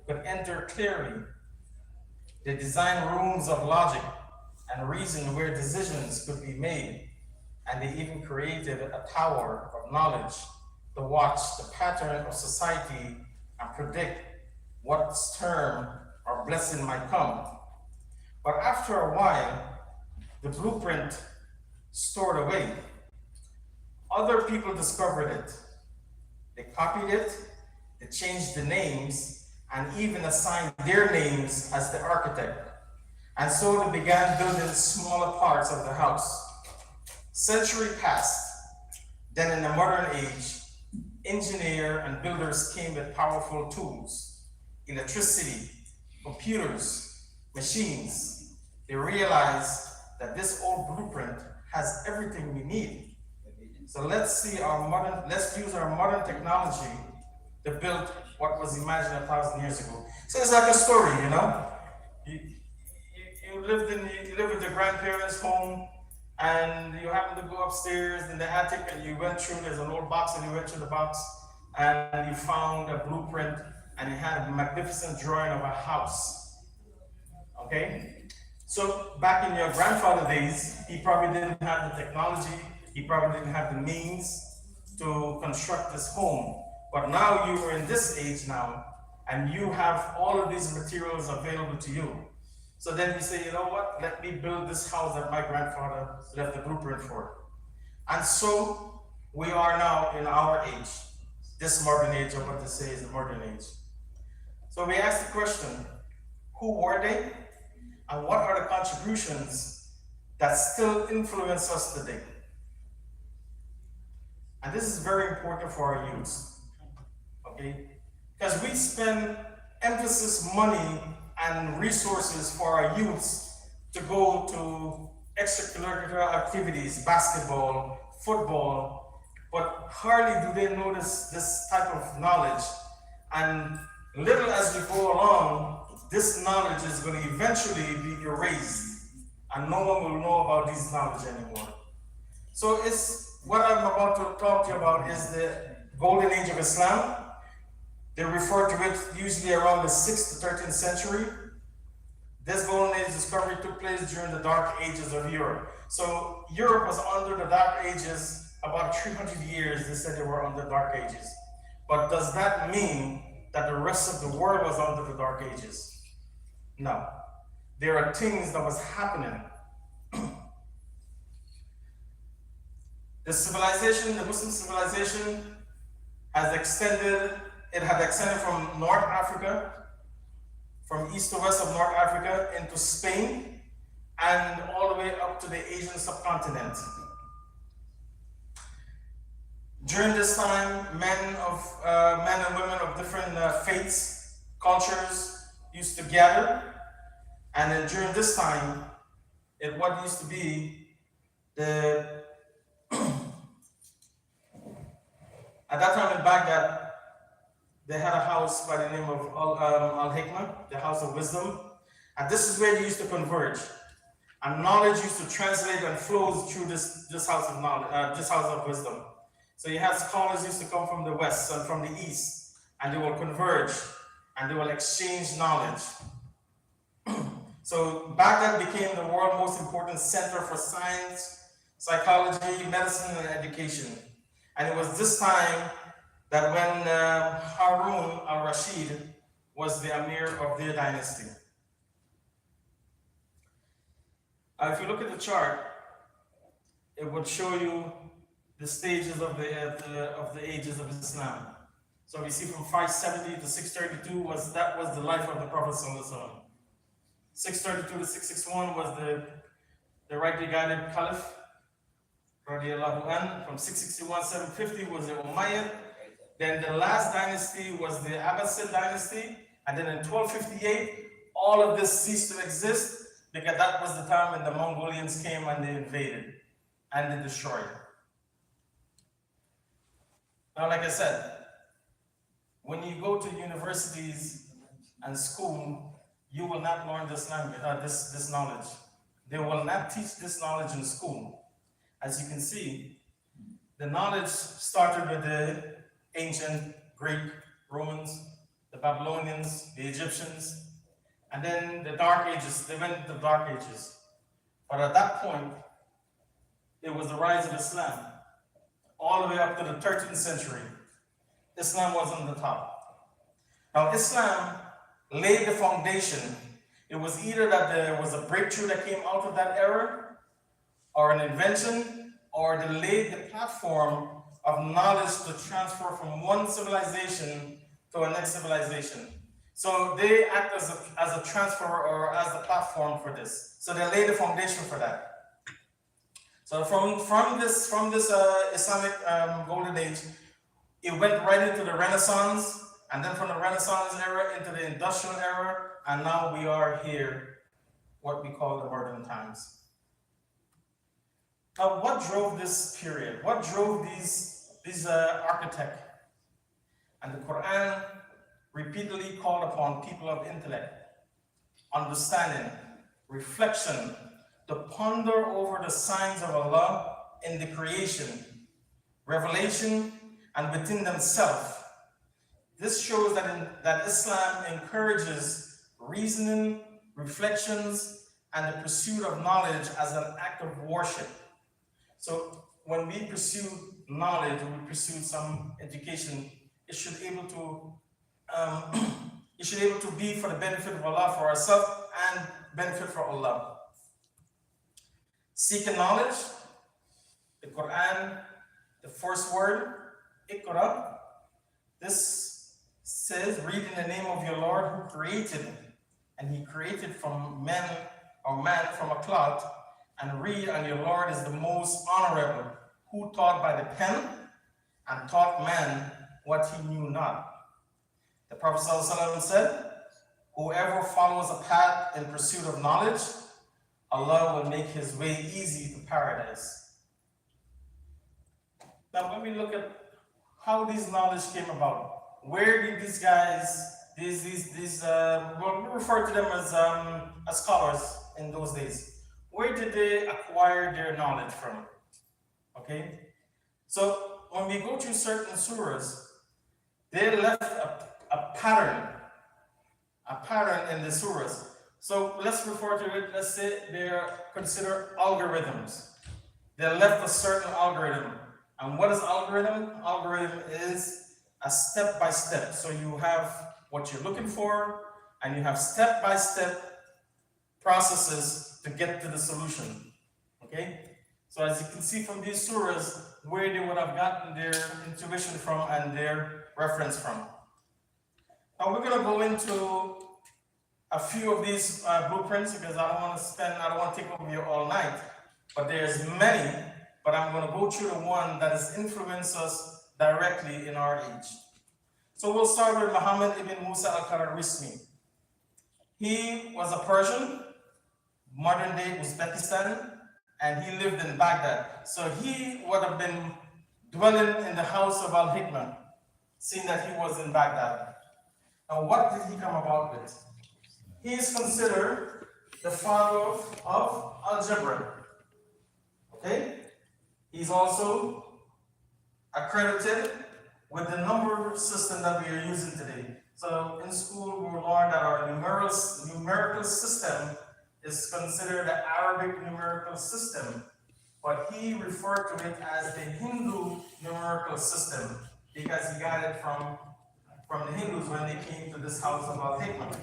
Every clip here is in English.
could enter clearly. They designed rooms of logic and reason where decisions could be made. And they even created a tower of knowledge to watch the pattern of society and predict what storm or blessing might come. But after a while, the blueprint stored away. Other people discovered it. They copied it, they changed the names, and even assigned their names as the architect. And so they began building smaller parts of the house. Century passed. Then in the modern age, engineers and builders came with powerful tools, electricity, computers, machines. They realized that this old blueprint has everything we need. So let's use our modern technology to build what was imagined 1,000 years ago. So it's like a story, you know? You live with your grandparents' home, and you happen to go upstairs in the attic, and you went through, there's an old box, and you went through the box, and you found a blueprint, and it had a magnificent drawing of a house. Okay? So back in your grandfather's days, he probably didn't have the technology, he probably didn't have the means to construct this home. But now you are in this age now, and you have all of these materials available to you. So then you say, you know what, let me build this house that my grandfather left the blueprint for. And so we are now in our age, this modern age, or what they say is the modern age. So we ask the question, who were they? And what are the contributions that still influence us today? And this is very important for our youth, okay? Because we spend emphasis, money, and resources for our youths to go to extracurricular activities, basketball, football, but hardly do they notice this type of knowledge. And little as we go along, this knowledge is going to eventually be erased, and no one will know about this knowledge anymore. So what I'm about to talk to you about is the golden age of Islam. They refer to it usually around the 6th to 13th century. This golden age discovery took place during the dark ages of Europe. So Europe was under the dark ages about 300 years. They said they were under dark ages. But does that mean that the rest of the world was under the dark ages? No. There are things that was happening. The Muslim civilization had extended from North Africa, from east to west of North Africa into Spain, and all the way up to the Asian subcontinent. During this time, men and women of different faiths, cultures used to gather, and then during this time, what used to be at that time in Baghdad, they had a house by the name of Al-Hikmah, the house of wisdom. And this is where they used to converge. And knowledge used to translate and flow through this house of knowledge, this house of wisdom. So you have scholars used to come from the west and from the east, and they will converge and they will exchange knowledge. So Baghdad became the world's most important center for science, psychology, medicine, and education. And it was this time that when Harun al-Rashid was the Amir of their dynasty. If you look at the chart, it would show you the stages of the ages of Islam. So we see from 570 to 632 was the life of the Prophet ﷺ. 632 to 661 was the rightly guided Caliph, radiallahu anh. From 661 750 was the Umayyad. Then the last dynasty was the Abbasid dynasty, and then in 1258, all of this ceased to exist because that was the time when the Mongolians came and they invaded and they destroyed. Now, like I said, when you go to universities and school, you will not learn this language, this knowledge. They will not teach this knowledge in school. As you can see, the knowledge started with the ancient Greek, Romans, the Babylonians, the Egyptians, and then the Dark Ages. They went into the Dark Ages. But at that point, it was the rise of Islam. All the way up to the 13th century, Islam was on the top. Now, Islam laid the foundation. It was either that there was a breakthrough that came out of that era, or an invention, or they laid the platform of knowledge to transfer from one civilization to a next civilization. So they act as a transfer or as the platform for this. So they laid the foundation for that. So from this Islamic golden age, it went right into the Renaissance, and then from the Renaissance era into the industrial era, and now we are here, what we call the modern times. Now, what drove this period? What drove these architects? And the Quran repeatedly called upon people of intellect, understanding, reflection, to ponder over the signs of Allah in the creation, revelation, and within themselves. This shows that Islam encourages reasoning, reflections, and the pursuit of knowledge as an act of worship. So when we pursue knowledge, or we pursue some education, it should be able to be for the benefit of Allah, for ourselves, and benefit for Allah. Seeking knowledge, the Quran, the first word, Iqra, this says, read in the name of your Lord who created, and he created from man from a cloth, and read, and your Lord is the most honorable, who taught by the pen, and taught man what he knew not. The Prophet ﷺ said, whoever follows a path in pursuit of knowledge, Allah will make his way easy to paradise. Now, when we look at how this knowledge came about, where did these guys, well, we refer to them as scholars in those days. Where did they acquire their knowledge from? Okay, so when we go through certain surahs, they left a pattern in the surahs. So let's refer to it, let's say they're considered algorithms. They left a certain algorithm. And what is algorithm? Algorithm is a step-by-step. So you have what you're looking for, and you have step-by-step processes to get to the solution. Okay? So as you can see from these surahs, where they would have gotten their intuition from and their reference from. Now we're going to go into a few of these blueprints, because I don't want to take over you all night, but there's many, but I'm going to go through the one that has influenced us directly in our age. So we'll start with Muhammad ibn Musa al-Qarawistani. He was a Persian, modern day Uzbekistan, and he lived in Baghdad. So he would have been dwelling in the house of Al-Hikmah, seeing that he was in Baghdad. Now what did he come about with? He is considered the father of algebra. Okay? He's also accredited with the number system that we are using today. So in school, we learned that our numerical system is considered the Arabic numerical system, but he referred to it as the Hindu numerical system because he got it from the Hindus when they came to this house of Al-Hikmah.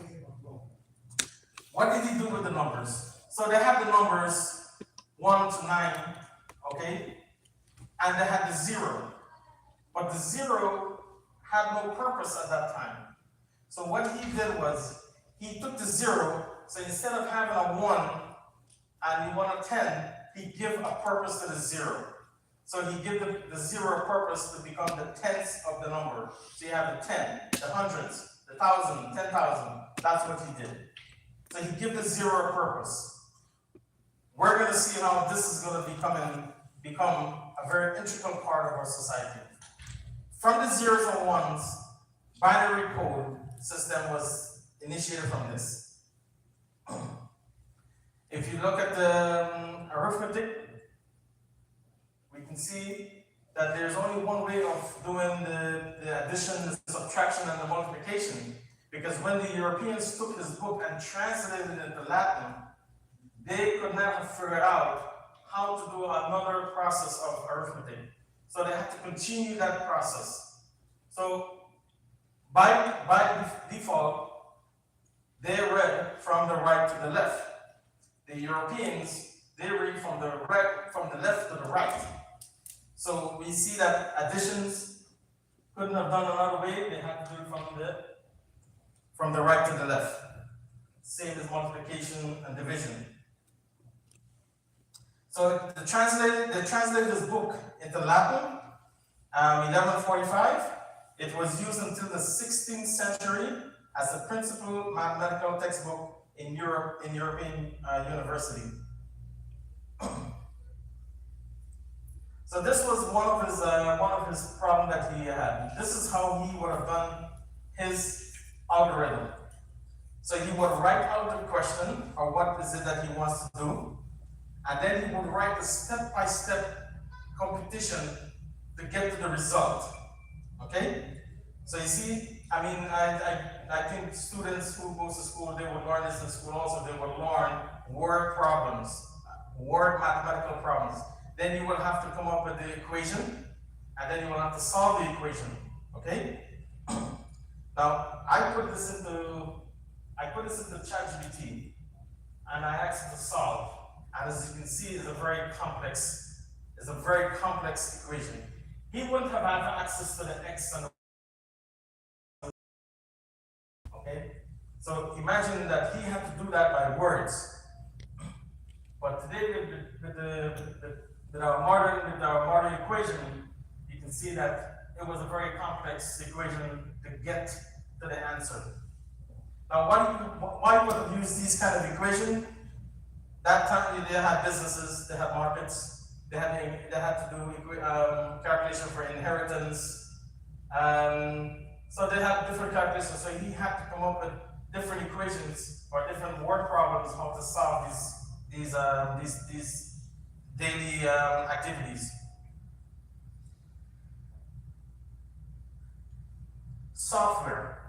What did he do with the numbers? So they have the numbers 1 to 9, okay? And they had the 0. But the 0 had no purpose at that time. So what he did was, he took the 0, so instead of having a 1 and you want a 10, he gave a purpose to the 0. So he gave the 0 a purpose to become the tenths of the number. So you have the 10, the hundreds, the 1,000, 10,000. That's what he did. So he gave the 0 a purpose. We're going to see how this is going to become a very integral part of our society. From the zeros and ones, binary code system was initiated from this. If you look at the arithmetic, we can see that there's only one way of doing the addition, the subtraction, and the multiplication. Because when the Europeans took his book and translated it into Latin, they could never figure out how to do another process of arithmetic. So they had to continue that process. So by default, they read from the right to the left. The Europeans, they read from the left to the right. So we see that additions couldn't have done another way. They had to do it from the right to the left. Same as multiplication and division. So they translated this book into Latin, 1145. It was used until the 16th century as the principal mathematical textbook in Europe, in European university. So this was one of his problems that he had. This is how he would have done his algorithm. So he would write out the question, or what is it that he wants to do, and then he would write a step-by-step computation to get to the result. Okay? So you see, I mean, I think students who go to school, they would learn this in school also. They would learn word problems, word mathematical problems. Then you will have to come up with the equation, and then you will have to solve the equation. Okay? Now, I put this into ChatGPT, and I asked it to solve. And as you can see, it's a very complex equation. He wouldn't have had access to the x and the okay? So imagine that he had to do that by words. But today, with our modern equation, you can see that it was a very complex equation to get to the answer. Now, why would have used these kind of equation? That time they had businesses, they had markets, they had to do calculation for inheritance. So they had different calculations. So he had to come up with different equations or different word problems how to solve these daily activities. Software.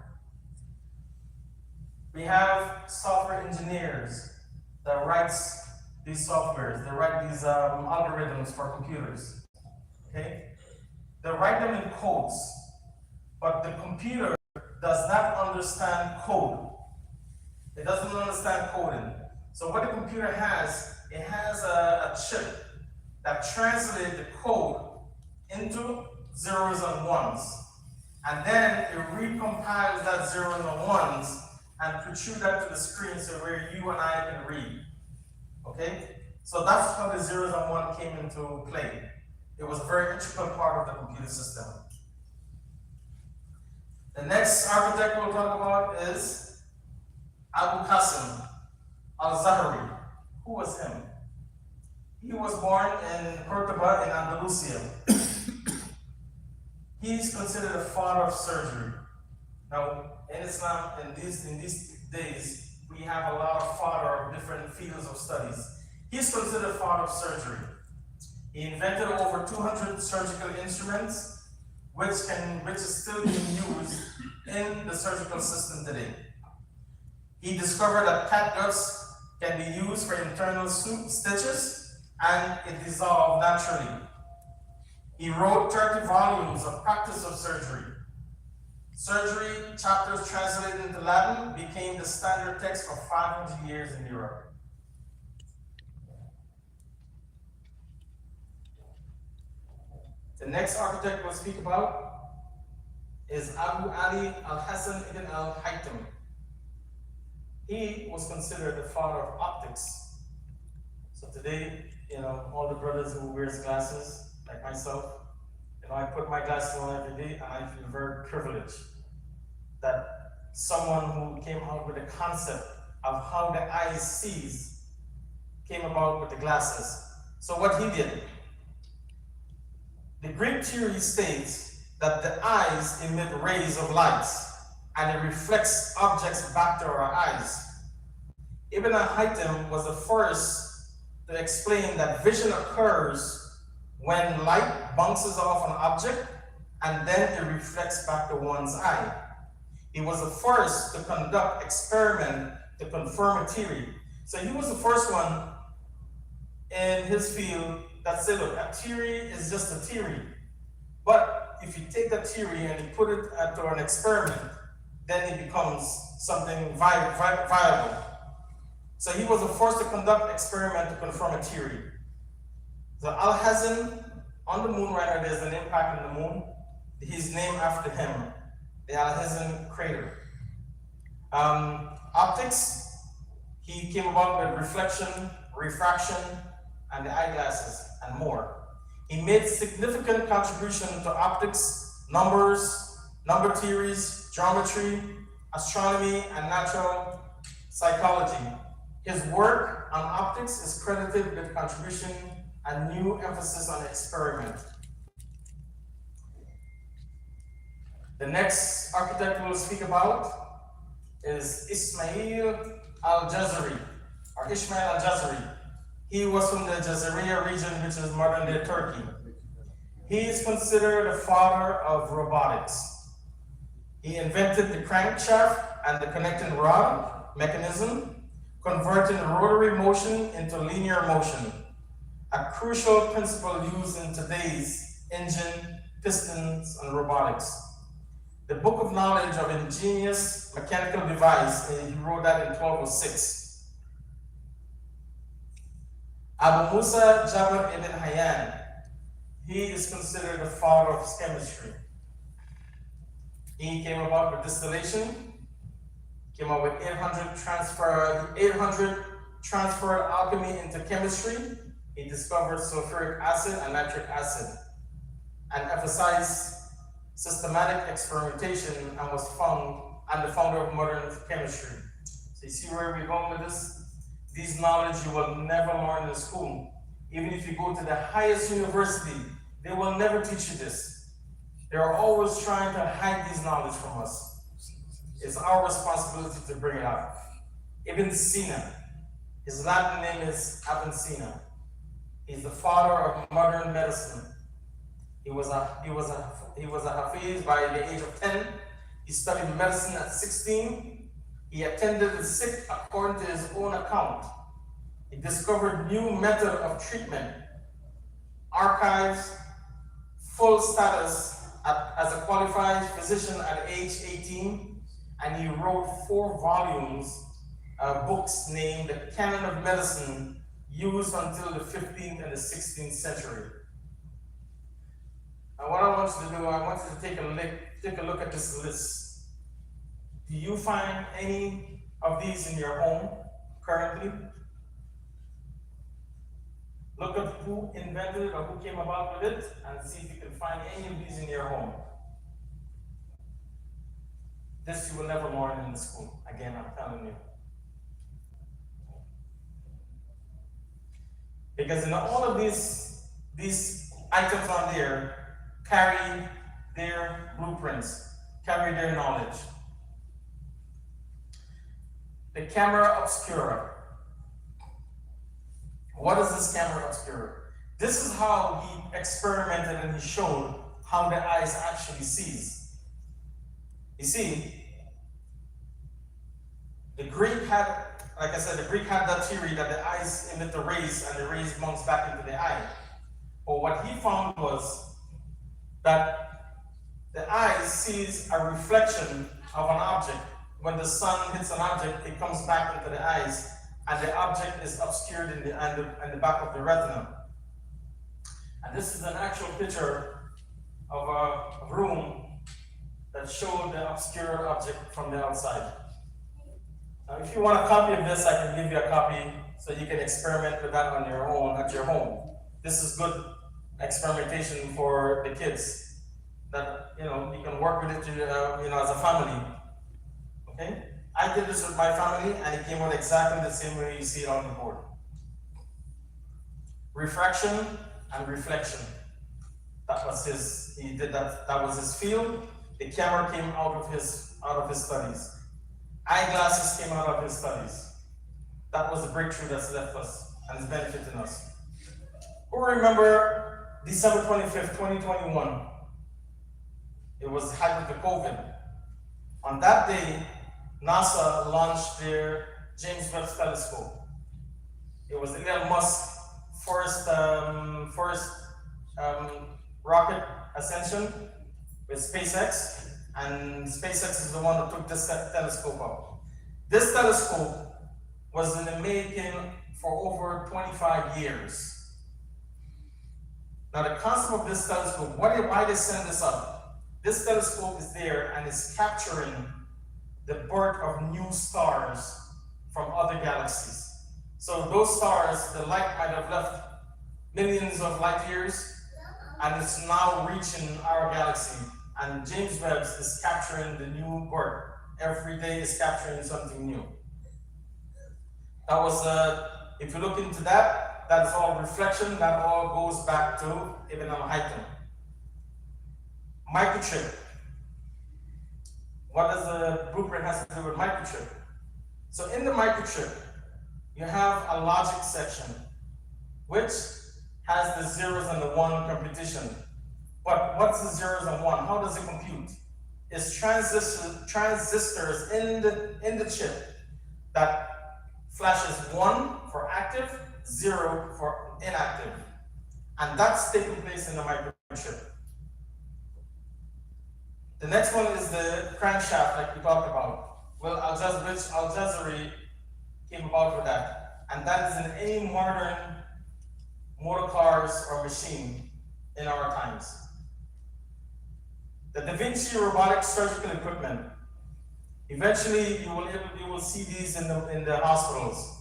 We have software engineers that writes these softwares. They write these algorithms for computers. Okay? They write them in codes, but the computer does not understand code. It doesn't understand coding. So what the computer has, it has a chip that translates the code into zeros and ones. And then it recompiles that zeros and ones and protrude that to the screen so where you and I can read. Okay? So that's how the zeros and one came into play. It was a very integral part of the computer system. The next architect we'll talk about is Abu Qasim al-Zahri. Who was him? He was born in Cordoba in Andalusia. He's considered the father of surgery. Now, in Islam, in these days, we have a lot of father of different fields of studies. He's considered father of surgery. He invented over 200 surgical instruments, which is still being used in the surgical system today. He discovered that cat guts can be used for internal stitches, and it dissolved naturally. He wrote 30 volumes of practice of surgery. Surgery chapters translated into Latin became the standard text for 500 years in Europe. The next architect we'll speak about is Abu Ali al-Hasan ibn al-Haytham. He was considered the father of optics. So today, all the brothers who wears glasses, like myself, I put my glasses on every day and I feel very privileged that someone who came out with a concept of how the eye sees came about with the glasses. So what he did, the Greek theory states that the eyes emit rays of light and it reflects objects back to our eyes. Ibn al-Haytham was the first to explain that vision occurs when light bounces off an object and then it reflects back to one's eye. He was the first to conduct experiment to confirm a theory. So he was the first one in his field that said, look, a theory is just a theory. But if you take that theory and you put it into an experiment, then it becomes something viable. So he was the first to conduct experiment to confirm a theory. So Al-Hazan, on the moon right now, there's an impact on the moon. He's named after him, the Al-Hazan crater. Optics, he came about with reflection, refraction, and the eyeglasses, and more. He made significant contribution to optics, numbers, number theories, geometry, astronomy, and natural psychology. His work on optics is credited with contribution and new emphasis on experiment. The next architect we'll speak about is Ismail al-Jazari, or Ishmael al-Jazari. He was from the Jazariya region, which is modern-day Turkey. He is considered the father of robotics. He invented the crankshaft and the connecting rod mechanism, converting rotary motion into linear motion, a crucial principle used in today's engine, pistons, and robotics. The Book of Knowledge of Ingenious Mechanical Device, he wrote that in 1206. Abu Musa Jabir ibn Hayyan, he is considered the father of chemistry. He came about with distillation, came up with 800 transferred alchemy into chemistry. He discovered sulfuric acid and nitric acid, and emphasized systematic experimentation, and was the founder of modern chemistry. So you see where we're going with this? These knowledge you will never learn in school. Even if you go to the highest university, they will never teach you this. They are always trying to hide these knowledge from us. It's our responsibility to bring it out. Ibn Sina, his Latin name is Avicenna. He's the father of modern medicine. He was a Hafiz by the age of 10. He studied medicine at 16. He attended the sick according to his own account. He discovered new method of treatment, archives, full status as a qualified physician at age 18, and he wrote 4 volumes of books named The Canon of Medicine, used until the 15th and the 16th century. And what I want you to do, I want you to take a look at this list. Do you find any of these in your home currently? Look at who invented it or who came about with it, and see if you can find any of these in your home. This you will never learn in the school. Again, I'm telling you. Because in all of these items on there carry their blueprints, carry their knowledge. The camera obscura. What is this camera obscura? This is how he experimented, and he showed how the eyes actually sees. You see, the Greek had, like I said, the Greek had that theory that the eyes emit the rays and the rays bounce back into the eye. But what he found was that the eye sees a reflection of an object. When the sun hits an object, it comes back into the eyes, and the object is obscured in the back of the retina. And this is an actual picture of a room that showed the obscure object from the outside. Now, if you want a copy of this, I can give you a copy so you can experiment with that on your own at your home. This is good experimentation for the kids. That you can work with it as a family. Okay? I did this with my family, and it came out exactly the same way you see it on the board. Refraction and reflection. That was his. He did that. That was his field. The camera came out of his studies. Eyeglasses came out of his studies. That was the breakthrough that's left us and is benefiting us. Who remember December 25th, 2021? It was the height of the COVID. On that day, NASA launched their James Webb Telescope. It was Elon Musk's first rocket ascension with SpaceX, and SpaceX is the one that took this telescope up. This telescope was in the making for over 25 years. Now the concept of this telescope, why they send this up? This telescope is there and is capturing the birth of new stars from other galaxies. So those stars, the light might have left millions of light years, and it's now reaching our galaxy. And James Webb is capturing the new birth. Every day is capturing something new. That was, if you look into that, that's all reflection. That all goes back to Ibn al-Haytham. Microchip. What does the blueprint has to do with microchip? So in the microchip, you have a logic section, which has the zeros and the one computation. But what's the zeros and one? How does it compute? It's transistors in the chip that flashes 1 for active, 0 for inactive. And that's taking place in the microchip. The next one is the crankshaft, like we talked about. Well, Al-Jazari came about with that. And that is in any modern motor cars or machine in our times. The Da Vinci robotic surgical equipment. Eventually, you will see these in the hospitals.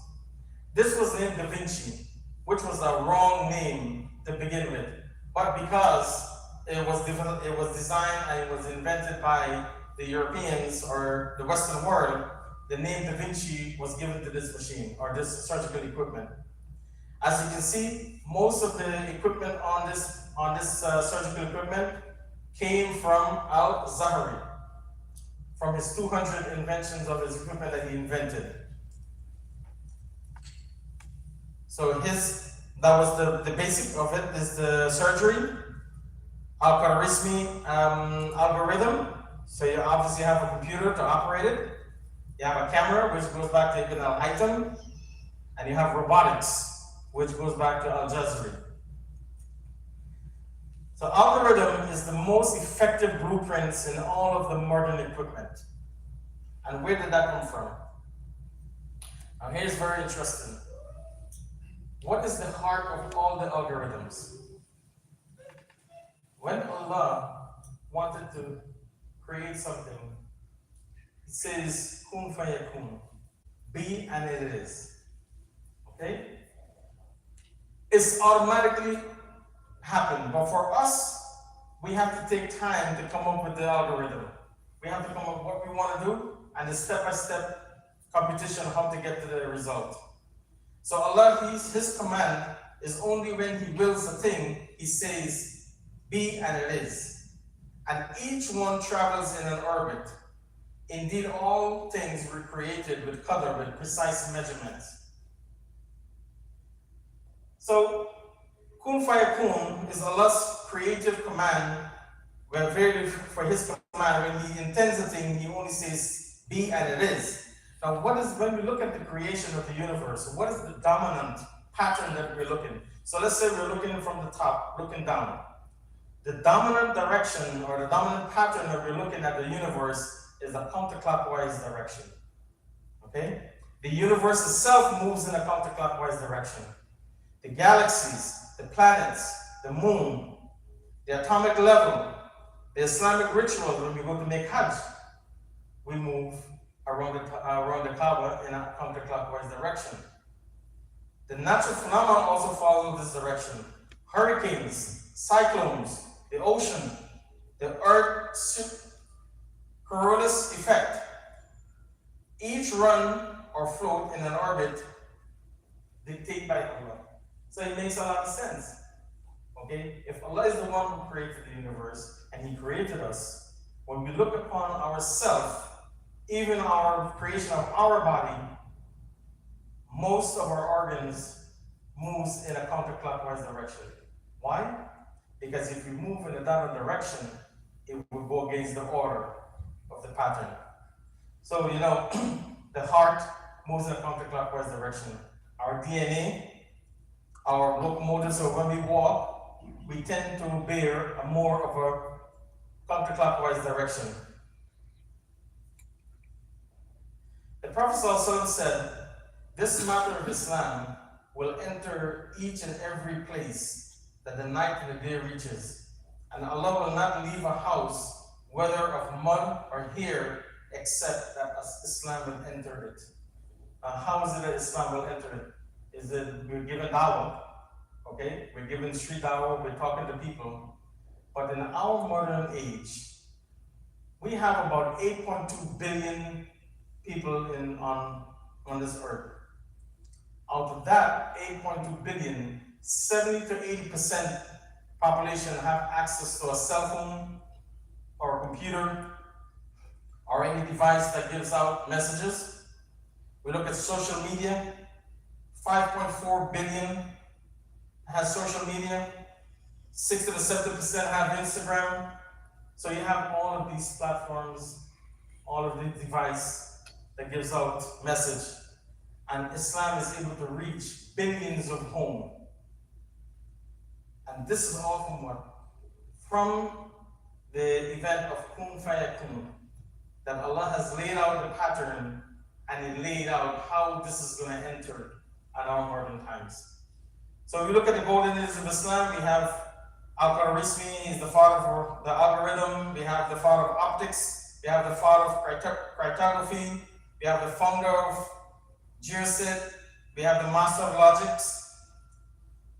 This was named Da Vinci, which was a wrong name to begin with, but because it was designed and it was invented by the Europeans or the Western world, the name Da Vinci was given to this machine or this surgical equipment. As you can see, most of the equipment on this surgical equipment came from Al-Zahari, from his 200 inventions of his equipment that he invented. So that was the basic of it, is the surgery, Al-Khwarizmi algorithm. So you obviously have a computer to operate it. You have a camera, which goes back to Ibn al-Haytham, and you have robotics, which goes back to Al-Jazari. So algorithm is the most effective blueprints in all of the modern equipment. And where did that come from? Now here's very interesting. What is the heart of all the algorithms? When Allah wanted to create something, it says, kun fayakun, be and it is. Okay? It's automatically happened, but for us, we have to take time to come up with the algorithm. We have to come up with what we want to do and the step-by-step computation how to get to the result. So Allah, his command is only when he wills a thing, he says, be and it is. And each one travels in an orbit. Indeed, all things were created with qadr, with precise measurements. So, kun fayakun is Allah's creative command, where for his command, when he intends a thing, he only says, be and it is. Now, when we look at the creation of the universe, what is the dominant pattern that we're looking? So let's say we're looking from the top, looking down. The dominant direction or the dominant pattern that we're looking at the universe is a counterclockwise direction. Okay? The universe itself moves in a counterclockwise direction. The galaxies, the planets, the moon, the atomic level, the Islamic ritual, when we go to make Hajj, we move around the Kaaba in a counterclockwise direction. The natural phenomena also follow this direction. Hurricanes, cyclones, the ocean, the Earth's Coriolis effect. Each run or float in an orbit dictated by Allah. So it makes a lot of sense. Okay? If Allah is the one who created the universe and He created us, when we look upon ourselves, even our creation of our body, most of our organs moves in a counterclockwise direction. Why? Because if we move in a different direction, it will go against the order of the pattern. So, the heart moves in a counterclockwise direction. Our DNA, our locomotive, so when we walk, we tend to bear a more of a counterclockwise direction. The Prophet ﷺ said, this matter of Islam will enter each and every place that the night and the day reaches. And Allah will not leave a house, whether of mud or hair, except that Islam will enter it. How is it that Islam will enter it? Is it we're given dawah, okay? We're given street dawah, we're talking to people. But in our modern age, we have about 8.2 billion people on this earth. Out of that 8.2 billion, 70 to 80% population have access to a cell phone or a computer or any device that gives out messages. We look at social media, 5.4 billion has social media, 60 to 70% have Instagram. So you have all of these platforms, all of these devices that gives out message. And Islam is able to reach billions of homes. And this is all from what? From the event of Kun Fayakun, that Allah has laid out the pattern and He laid out how this is going to enter at our modern times. So if we look at the golden age of Islam, we have Al-Khwarizmi is the father of the algorithm, we have the father of optics, we have the father of cryptography, we have the founder of geoset, we have the master of logics.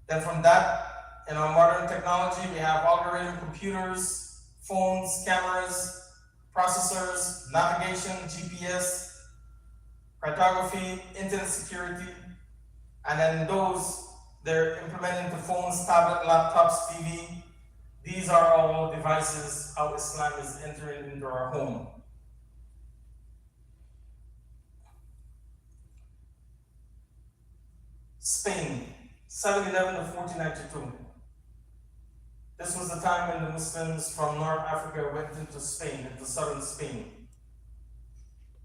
Then from that, in our modern technology, we have algorithm computers, phones, cameras, processors, navigation, GPS, cryptography, internet security, and then those they're implemented into phones, tablet, laptops, TV. These are all devices how Islam is entering into our home. Spain, 711 to 1492. This was the time when the Muslims from North Africa went into Spain, into southern Spain.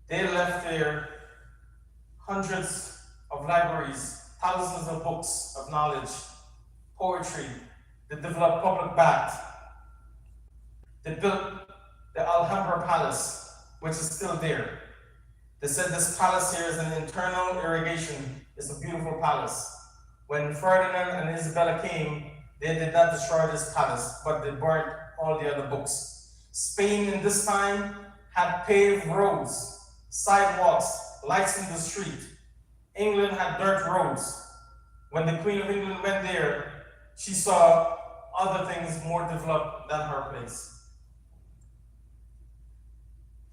They left there hundreds of libraries, thousands of books of knowledge, poetry. They developed public baths. They built the Alhambra Palace, which is still there. They said this palace here is an internal irrigation. It's a beautiful palace. When Ferdinand and Isabella came, they did not destroy this palace, but they burnt all the other books. Spain in this time had paved roads, sidewalks, lights in the street. England had dirt roads. When the Queen of England went there, she saw other things more developed than her place.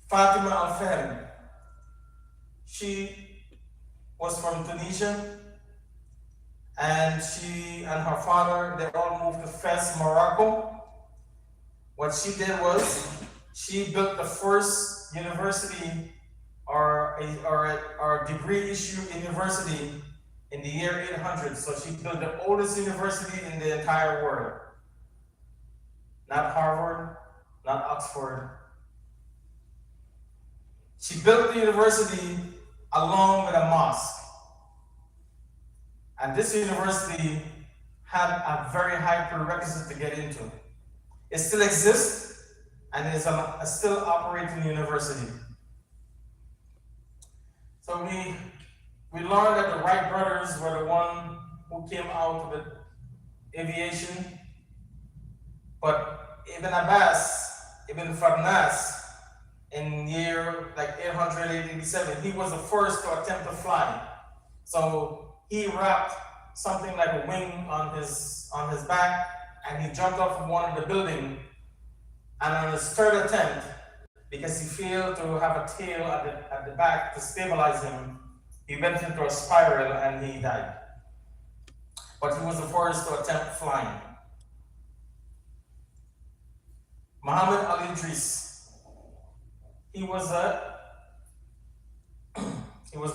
Fatima Al-Fahim, she was from Tunisia, and she and her father, they all moved to Fez, Morocco. What she did was, she built the first university or degree-issued university in the year 800. So she built the oldest university in the entire world. Not Harvard, not Oxford. She built the university along with a mosque. And this university had a very high prerequisite to get into. It still exists, and it is a still operating university. So we learned that the Wright brothers were the one who came out with aviation, but Ibn Abbas, Ibn Farnas, in year like 887, he was the first to attempt to fly. So he wrapped something like a wing on his back, and he jumped off from one of the building. And on his third attempt, because he failed to have a tail at the back to stabilize him, he went into a spiral and he died. But he was the first to attempt flying. Muhammad al-Idris, he was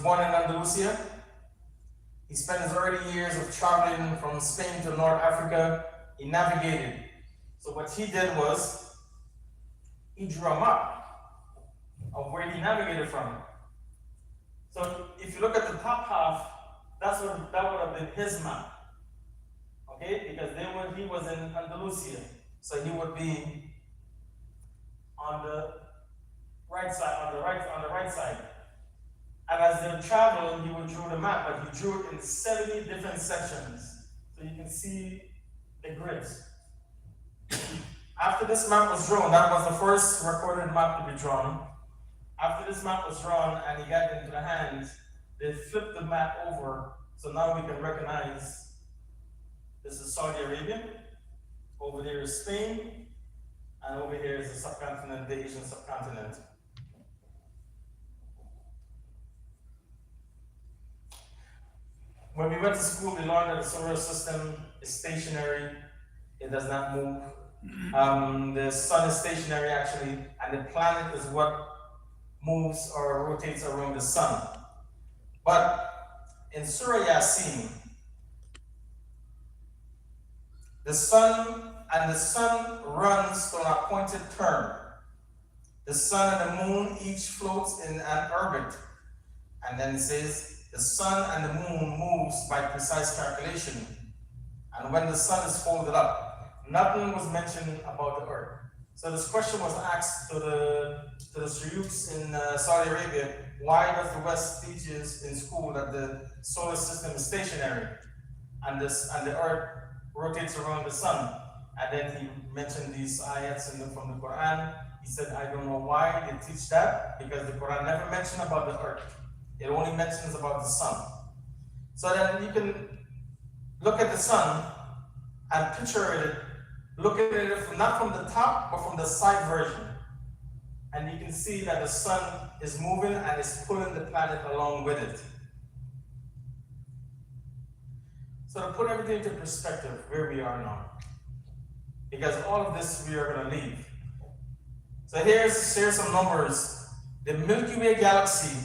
born in Andalusia. He spent his early years of traveling from Spain to North Africa. He navigated. So what he did was, he drew a map. of where he navigated from. So if you look at the top half, that would have been his map. Okay, because he was in Andalusia, so he would be on the right side, on the right side. And as they traveled, he would draw the map, but he drew it in 70 different sections. So you can see the grids. After this map was drawn, that was the first recorded map to be drawn. After this map was drawn and he got into the hands, they flipped the map over, so now we can recognize this is Saudi Arabia, over there is Spain, and over here is the subcontinent, the Asian subcontinent. When we went to school, we learned that the solar system is stationary, it does not move. The sun is stationary actually, and the planet is what moves or rotates around the sun. But in Surah Yasin, the sun runs to an appointed term. The sun and the moon each floats in an orbit. And then it says, the sun and the moon moves by precise calculation. And when the sun is folded up, nothing was mentioned about the earth. So this question was asked to the Shuyukhs in Saudi Arabia, why does the West teaches in school that the solar system is stationary and the earth rotates around the sun? And then he mentioned these ayats from the Quran. He said, I don't know why they teach that, because the Quran never mentioned about the earth. It only mentions about the sun. So then you can look at the sun and picture it, look at it not from the top, but from the side version. And you can see that the sun is moving and is pulling the planet along with it. So to put everything into perspective, where we are now, because all of this we are going to leave. So here's some numbers. The Milky Way galaxy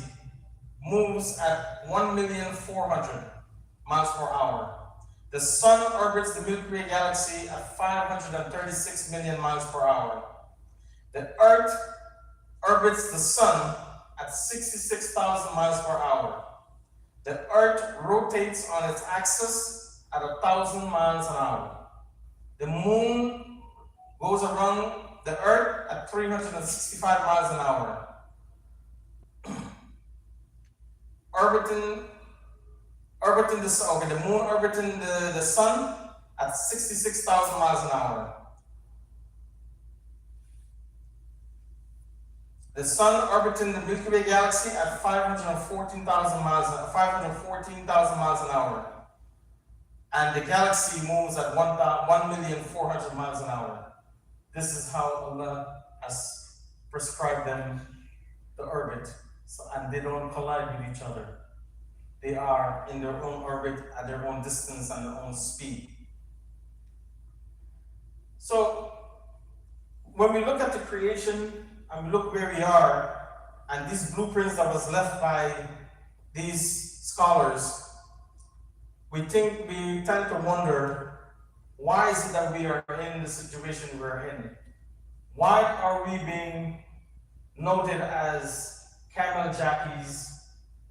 moves at 1,400,000 miles per hour. The sun orbits the Milky Way galaxy at 536 million miles per hour. The Earth orbits the sun at 66,000 miles per hour. The Earth rotates on its axis at 1,000 miles an hour. The moon goes around the Earth at 365 miles an hour. Orbiting the sun, okay, the moon orbiting the sun at 66,000 miles an hour. The sun orbiting the Milky Way galaxy at 514,000 miles an hour. And the galaxy moves at 1,400,000 miles an hour. This is how Allah has prescribed them the orbit. So, and they don't collide with each other. They are in their own orbit at their own distance and their own speed. So when we look at the creation and we look where we are, and these blueprints that was left by these scholars, we tend to wonder, why is it that we are in the situation we're in? Why are we being noted as camel jackies,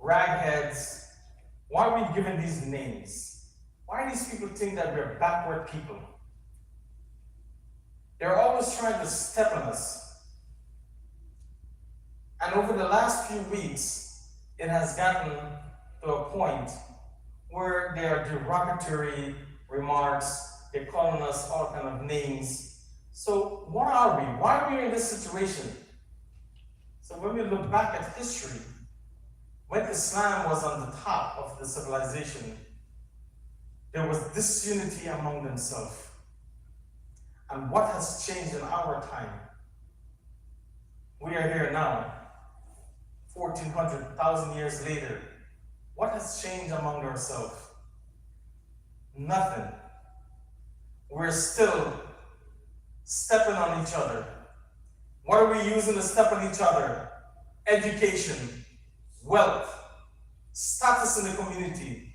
ragheads? Why are we given these names? Why do these people think that we're backward people? They're always trying to step on us. And over the last few weeks, it has gotten to a point where there are derogatory remarks, they're calling us all kind of names. So what are we? Why are we in this situation? So when we look back at history, when Islam was on the top of the civilization, there was disunity among themselves. And what has changed in our time? We are here now, 1,400 years later. What has changed among ourselves? Nothing. We're still stepping on each other. What are we using to step on each other? Education, wealth, status in the community.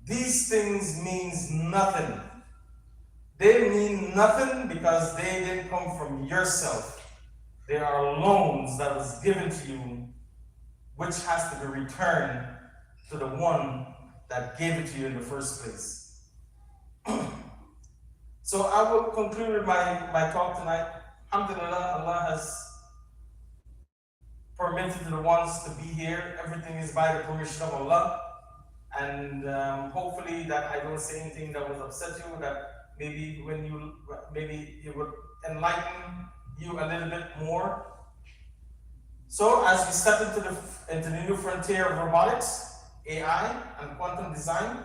These things means nothing. They mean nothing because they didn't come from yourself. There are loans that was given to you, which has to be returned to the one that gave it to you in the first place. So I will conclude my talk tonight. Alhamdulillah, Allah has permitted the ones to be here. Everything is by the permission of Allah. And hopefully that I don't say anything that will upset you, that maybe it would enlighten you a little bit more. So as we step into the new frontier of robotics, AI, and quantum design,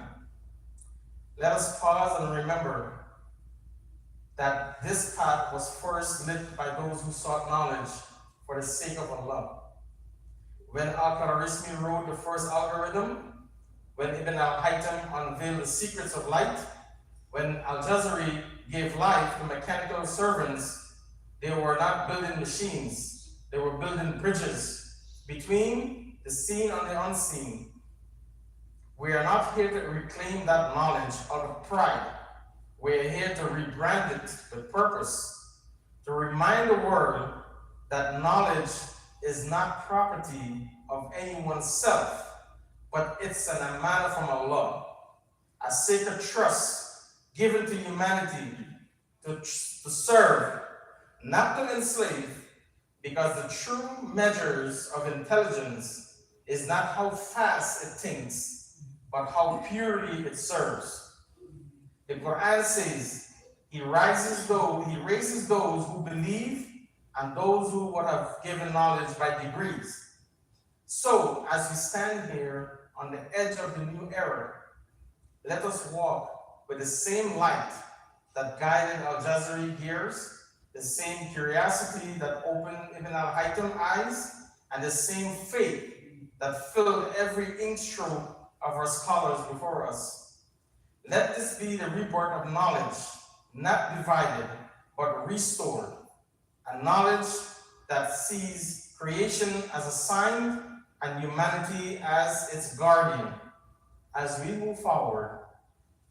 let us pause and remember that this path was first lit by those who sought knowledge for the sake of Allah. When Al-Khwarizmi wrote the first algorithm, when Ibn al-Haytham unveiled the secrets of light, when Al-Jazari gave life to mechanical servants, they were not building machines, they were building bridges between the seen and the unseen. We are not here to reclaim that knowledge out of pride. We are here to rebrand it with purpose, to remind the world that knowledge is not property of anyone's self, but it's an amanah from Allah, a sacred trust given to humanity to serve, not to enslave, because the true measures of intelligence is not how fast it thinks, but how purely it serves. The Quran says, He raises those who believe and those who would have given knowledge by degrees. So, as we stand here on the edge of the new era, let us walk with the same light that guided Al-Jazari gears, the same curiosity that opened Ibn al-Haytham eyes, and the same faith that filled every ink stroke of our scholars before us. Let this be the rebirth of knowledge, not divided, but restored. A knowledge that sees creation as a sign and humanity as its guardian. As we move forward,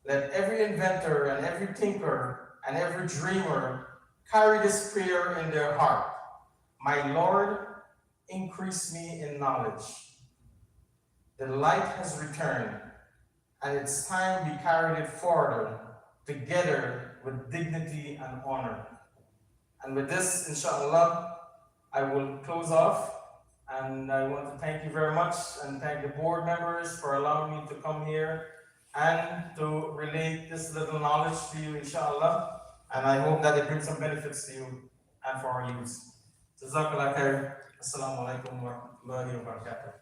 let every inventor and every thinker and every dreamer carry this prayer in their heart. My Lord, increase me in knowledge. The light has returned, and it's time we carried it forward together with dignity and honor. And with this, inshallah, I will close off. And I want to thank you very much and thank the board members for allowing me to come here and to relate this little knowledge to you, inshallah. And I hope that it brings some benefits to you and for our youth. Jazakallah khair. Assalamu alaikum wa rahmatullahi wa barakatuh.